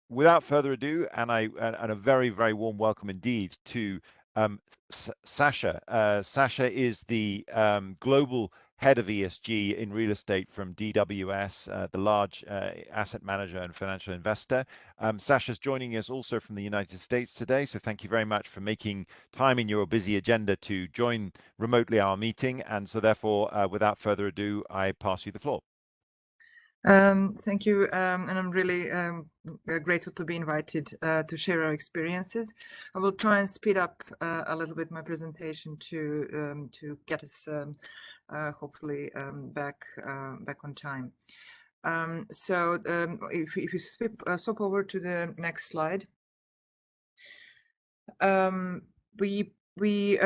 without further ado, and a very, very warm welcome indeed to Sasha. Sasha is the global head of ESG in real estate from DWS, the large asset manager and financial investor. Sasha's joining us also from the United States today, so thank you very much for making time in your busy agenda to join remotely our meeting. And so therefore, without further ado, I pass you the floor. Thank you, and I'm really grateful to be invited to share our experiences. I will try and speed up a little bit my presentation to get us hopefully back on time. So if you swap over to the next slide, we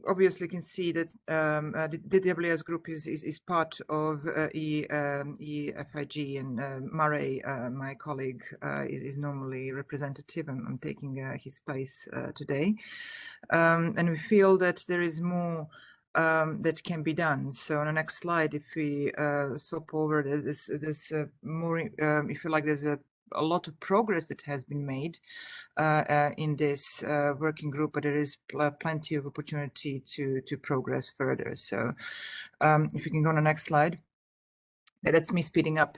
obviously can see that the DWS Group is part of EEFIG, and Murray, my colleague, is normally representative. I'm taking his place today, and we feel that there is more that can be done. So on the next slide, if we swap over, there's more, if you like, there's a lot of progress that has been made in this working group, but there is plenty of opportunity to progress further. So if you can go on the next slide. That's me speeding up.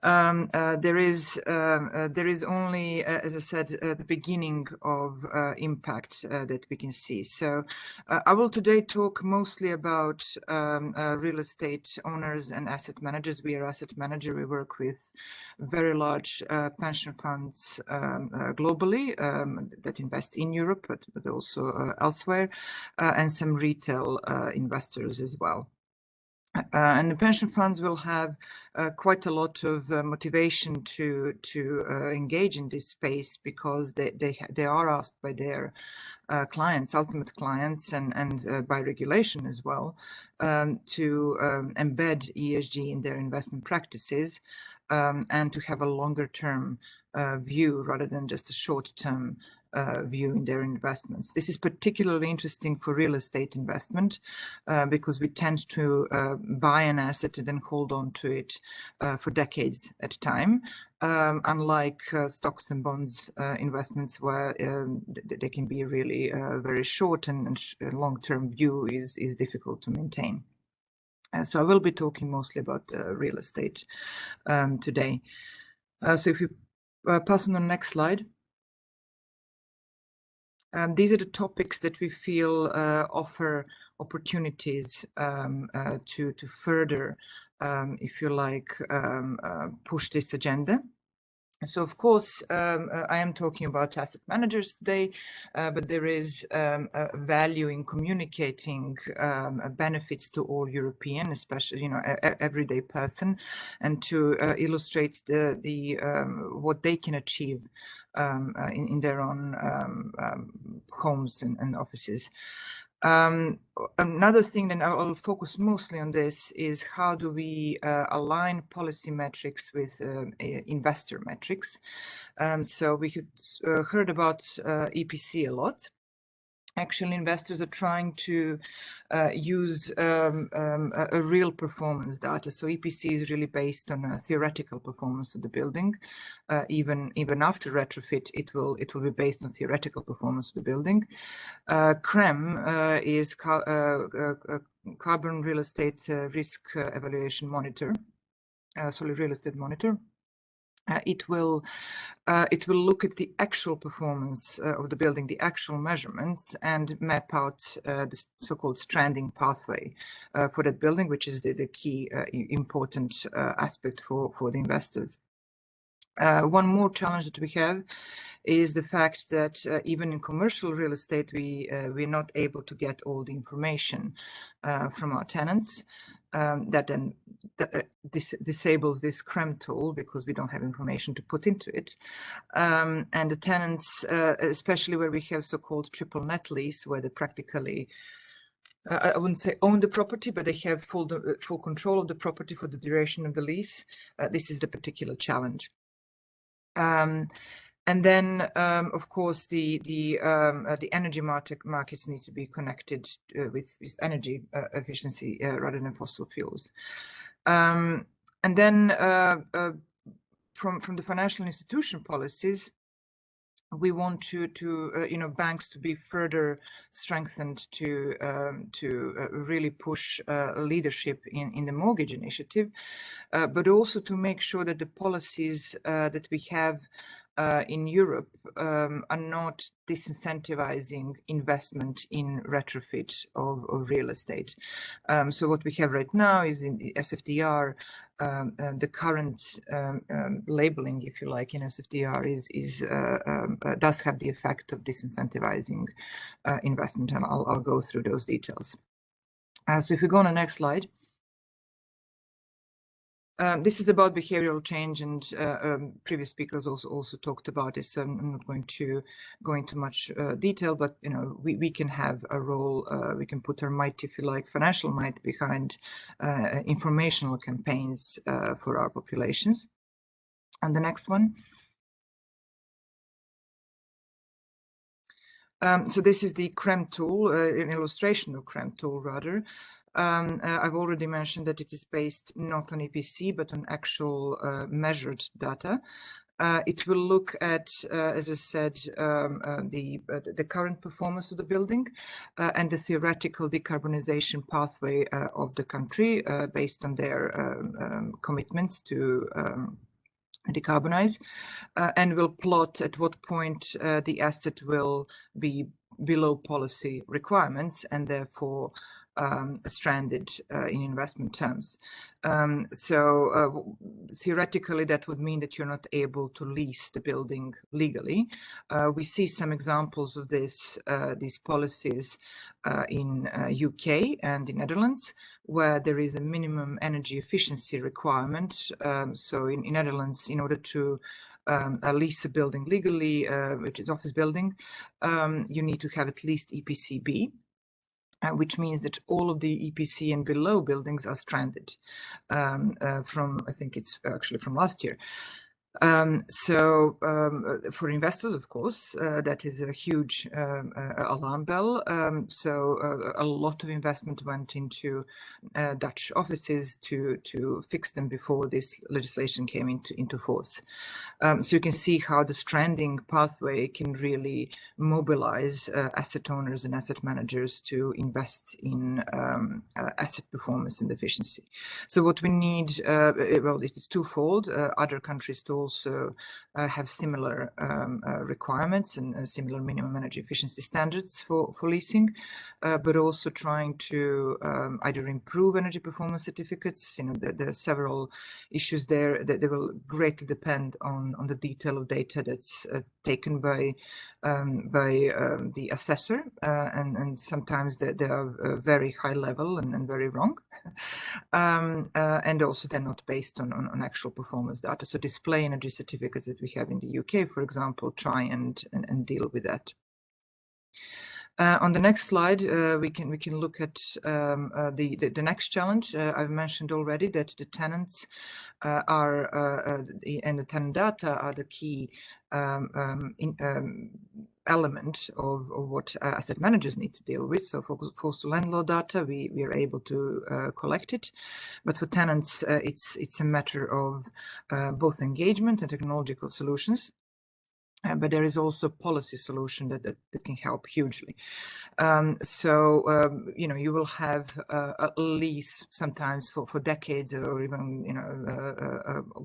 There is only, as I said, the beginning of impact that we can see. So I will today talk mostly about real estate owners and asset managers. We are asset manager. We work with very large pension funds globally that invest in Europe, but also elsewhere, and some retail investors as well. And the pension funds will have quite a lot of motivation to engage in this space, because they are asked by their clients, ultimate clients, and by regulation as well, to embed ESG in their investment practices, and to have a longer term view rather than just a short term view in their investments. This is particularly interesting for real estate investment because we tend to buy an asset and then hold on to it for decades at a time, unlike stocks and bonds investments, where they can be really very short, and long-term view is difficult to maintain. So I will be talking mostly about real estate today. So if you pass on the next slide. These are the topics that we feel offer opportunities to further, if you like, push this agenda. So, of course, I am talking about asset managers today, but there is a value in communicating benefits to all European, especially everyday person, and to illustrate what they can achieve in their own homes and offices. Another thing that I'll focus mostly on this is how do we align policy metrics with investor metrics. So we heard about EPC a lot. Actually, investors are trying to use a real performance data. So EPC is really based on a theoretical performance of the building. Even after retrofit, it will be based on theoretical performance of the building. Creme is carbon real estate risk evaluation monitor. Real estate monitor. It will look at the actual performance of the building, the actual measurements, and map out the so-called stranding pathway for that building, which is the key important aspect for the investors. One more challenge that we have is the fact that even in commercial real estate, we're not able to get all the information from our tenants. That then disables this Creme Tool because we don't have information to put into it. And the tenants, especially where we have so-called triple net lease, where they practically, I wouldn't say own the property, but they have full control of the property for the duration of the lease. This is the particular challenge. And then, of course, the energy markets need to be connected with energy efficiency rather than fossil fuels. And then from the financial institution policies, we want banks to be further strengthened to really push leadership in the mortgage initiative, but also to make sure that the policies that we have in Europe are not disincentivizing investment in retrofit of real estate. So what we have right now is in the SFDR, the current labeling, if you like, in SFDR does have the effect of disincentivizing investment, and I'll go through those details. So if we go on the next slide. This is about behavioral change, and previous speakers also talked about this. So I'm not going to go into much detail, but we can have a role. We can put our might, if you like, financial might behind informational campaigns for our populations. And the next one. So this is the Creme Tool, an illustration of Creme Tool rather. I've already mentioned that it is based not on EPC, but on actual measured data. It will look at, as I said, the current performance of the building and the theoretical decarbonization pathway of the country based on their commitments to decarbonize, and will plot at what point the asset will be below policy requirements and therefore stranded in investment terms. So theoretically, that would mean that you're not able to lease the building legally. We see some examples of these policies in UK and the Netherlands, where there is a minimum energy efficiency requirement. So in Netherlands, in order to lease a building legally, which is office building, you need to have at least EPC B. Which means that all of the EPC and below buildings are stranded from, I think it's actually from last year. So for investors, of course, that is a huge alarm bell. So a lot of investment went into Dutch offices to fix them before this legislation came into force. So you can see how the stranding pathway can really mobilize asset owners and asset managers to invest in asset performance and efficiency. So what we need, well, it is twofold. Other countries to also have similar requirements and similar minimum energy efficiency standards for leasing, but also trying to either improve energy performance certificates. There are several issues there that they will greatly depend on the detail of data that's taken by the assessor, and sometimes they are very high level and very wrong, and also they're not based on actual performance data. So display energy certificates that we have in the UK, for example, try and deal with that. On the next slide, we can look at the next challenge. I've mentioned already that the tenants and the tenant data are the key element of what asset managers need to deal with. So for coastal landlord data, we are able to collect it, but for tenants, it's a matter of both engagement and technological solutions. But there is also policy solution that can help hugely. So you will have a lease sometimes for decades or even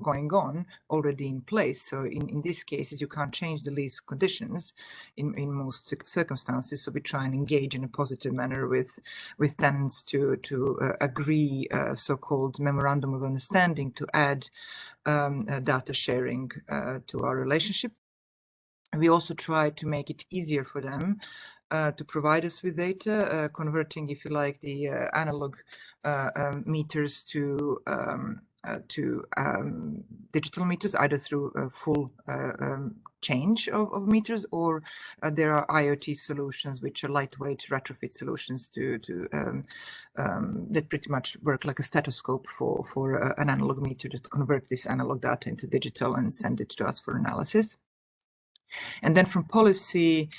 going on already in place. So in these cases, you can't change the lease conditions in most circumstances. So we try and engage in a positive manner with tenants to agree so-called memorandum of understanding to add data sharing to our relationship. We also try to make it easier for them to provide us with data, converting, if you like, the analog meters to digital meters, either through a full change of meters, or there are IoT solutions which are lightweight retrofit solutions that pretty much work like a stethoscope for an analog meter to convert this analog data into digital and send it to us for analysis. And then from policy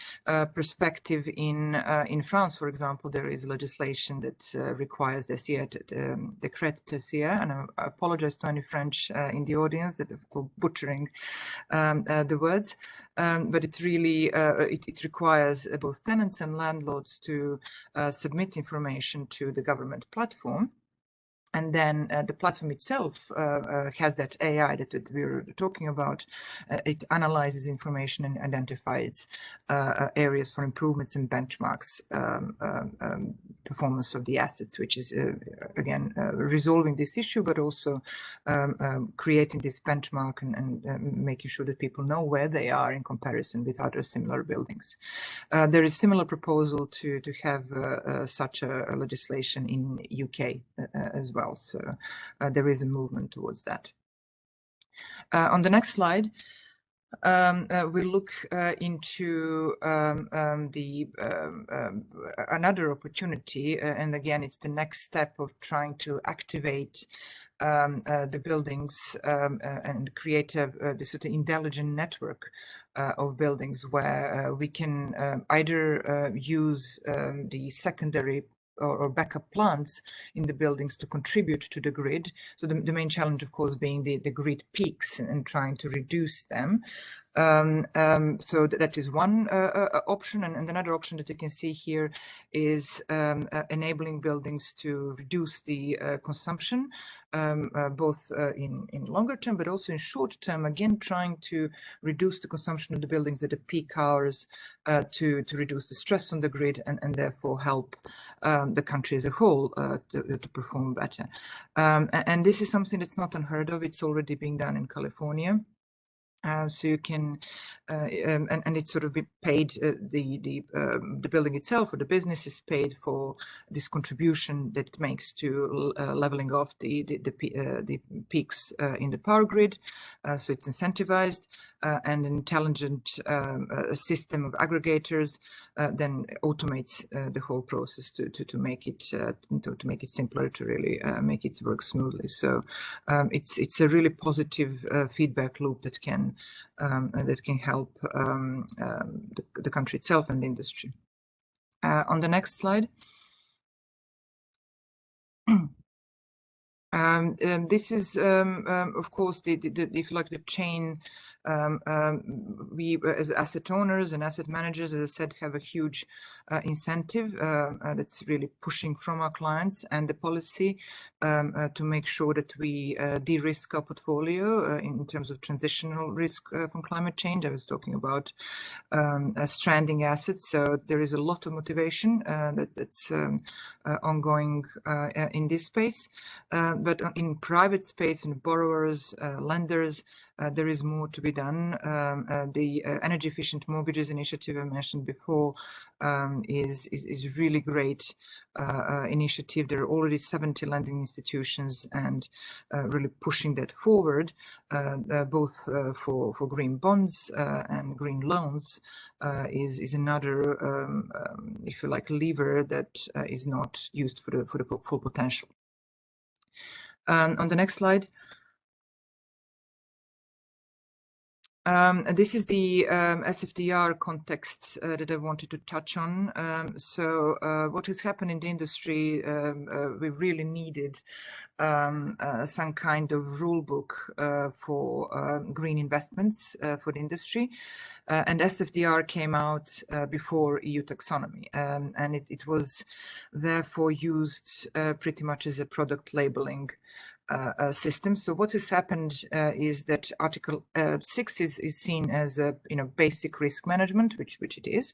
perspective in France, for example, there is legislation that requires Décret Tessier, and I apologize to any French in the audience for butchering the words, but it really it requires both tenants and landlords to submit information to the government platform. And then the platform itself has that AI that we were talking about. It analyzes information and identifies areas for improvements and benchmarks performance of the assets, which is, again, resolving this issue, but also creating this benchmark and making sure that people know where they are in comparison with other similar buildings. There is similar proposal to have such a legislation in UK as well. So there is a movement towards that. On the next slide, we'll look into another opportunity, and again, it's the next step of trying to activate the buildings and create this sort of intelligent network of buildings where we can either use the secondary or backup plants in the buildings to contribute to the grid. So the main challenge, of course, being the grid peaks and trying to reduce them. So that is one option, and another option that you can see here is enabling buildings to reduce the consumption, both in longer term, but also in short term, again, trying to reduce the consumption of the buildings at the peak hours to reduce the stress on the grid and therefore help the country as a whole to perform better. And this is something that's not unheard of. It's already being done in California. So you can, and it's sort of be paid, the building itself or the business is paid for this contribution that it makes to leveling off the peaks in the power grid. So it's incentivized, and an intelligent system of aggregators then automates the whole process to make it simpler, to really make it work smoothly. So it's a really positive feedback loop that can help the country itself and the industry. On the next slide. This is, of course, if you like, the chain. We, as asset owners and asset managers, as I said, have a huge incentive that's really pushing from our clients and the policy to make sure that we de-risk our portfolio in terms of transitional risk from climate change. I was talking about stranding assets, so there is a lot of motivation that's ongoing in this space. But in private space, and borrowers, lenders, there is more to be done. The energy efficient mortgages initiative I mentioned before is really great initiative. There are already 70 lending institutions and really pushing that forward, both for green bonds and green loans is another, if you like, lever that is not used for the full potential. On the next slide. This is the SFDR context that I wanted to touch on. So what has happened in the industry, we really needed some kind of rule book for green investments for the industry. And SFDR came out before EU taxonomy, and it was therefore used pretty much as a product labeling system. So what has happened is that Article 6 is seen as a basic risk management, which it is.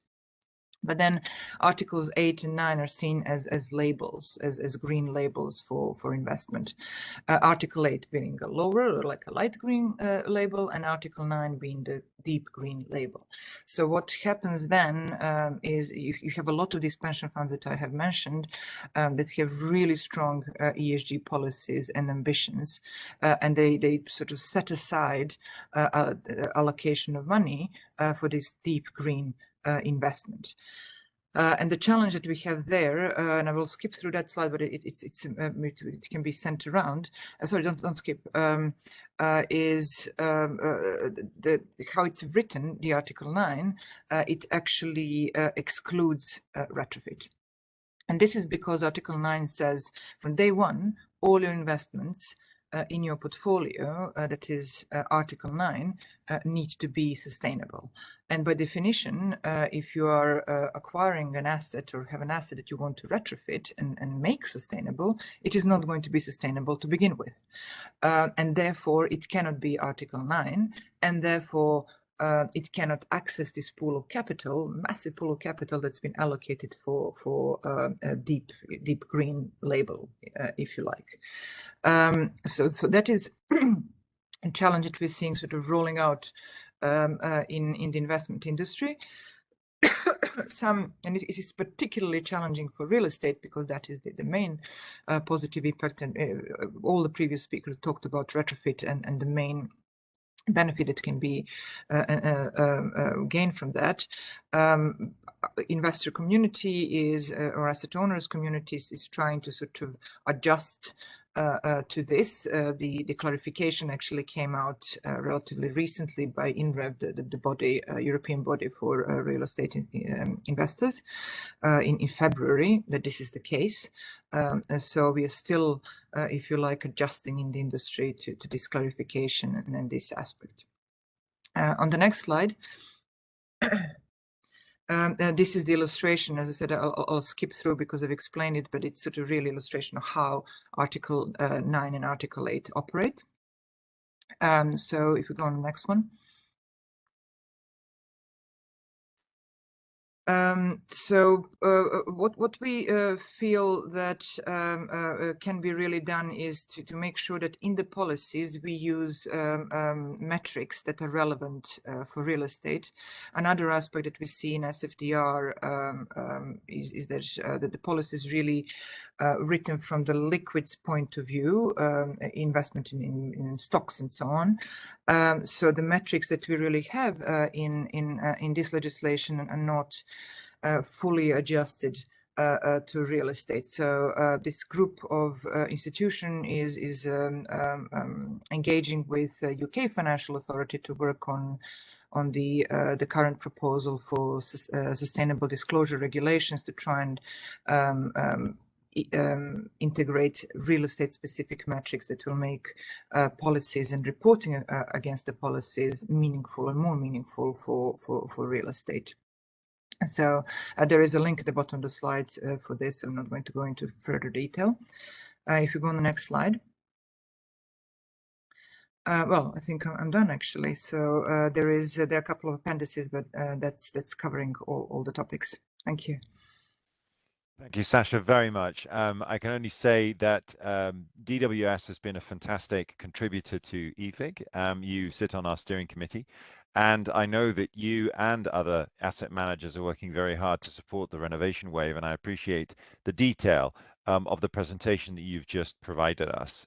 But then Articles 8 and 9 are seen as labels, as green labels for investment. Article 8 being a lower, or like a light green label, and Article 9 being the deep green label. So what happens then is you have a lot of these pension funds that I have mentioned that have really strong ESG policies and ambitions, and they sort of set aside allocation of money for this deep green investment. And the challenge that we have there, and I will skip through that slide, but it can be sent around. Sorry, don't skip. Is how it's written, the Article 9, it actually excludes retrofit. And this is because Article 9 says from day one, all your investments in your portfolio, that is Article 9, need to be sustainable. And by definition, if you are acquiring an asset or have an asset that you want to retrofit and make sustainable, it is not going to be sustainable to begin with. And therefore, it cannot be Article 9, and therefore, it cannot access this pool of capital, massive pool of capital that's been allocated for a deep green label, if you like. So that is a challenge that we're seeing sort of rolling out in the investment industry. And it is particularly challenging for real estate because that is the main positive impact, and all the previous speakers talked about retrofit and the main benefit that can be gained from that. Investor community is, or asset owners communities is trying to sort of adjust to this. The clarification actually came out relatively recently by INREV, the body, European body for real estate investors, in February, that this is the case. So we are still, if you like, adjusting in the industry to this clarification and this aspect. On the next slide, this is the illustration. As I said, I'll skip through because I've explained it, but it's sort of real illustration of how Article 9 and Article 8 operate. So if we go on the next one. What we feel that can be really done is to make sure that in the policies we use metrics that are relevant for real estate. Another aspect that we see in SFDR is that the policy is really written from the liquids point of view, investment in stocks and so on. So the metrics that we really have in this legislation are not fully adjusted to real estate. So this group of institution is engaging with UK Financial Authority to work on the current proposal for sustainable disclosure regulations to try and integrate real estate specific metrics that will make policies and reporting against the policies meaningful and more meaningful for real estate. And so there is a link at the bottom of the slide for this. I'm not going to go into further detail. If you go on the next slide. Well, I think I'm done actually. So there are a couple of appendices, but that's covering all the topics. Thank you. Thank you, Sasha, very much. I can only say that DWS has been a fantastic contributor to EEFIG. You sit on our steering committee, and I know that you and other asset managers are working very hard to support the renovation wave, and I appreciate the detail of the presentation that you've just provided us.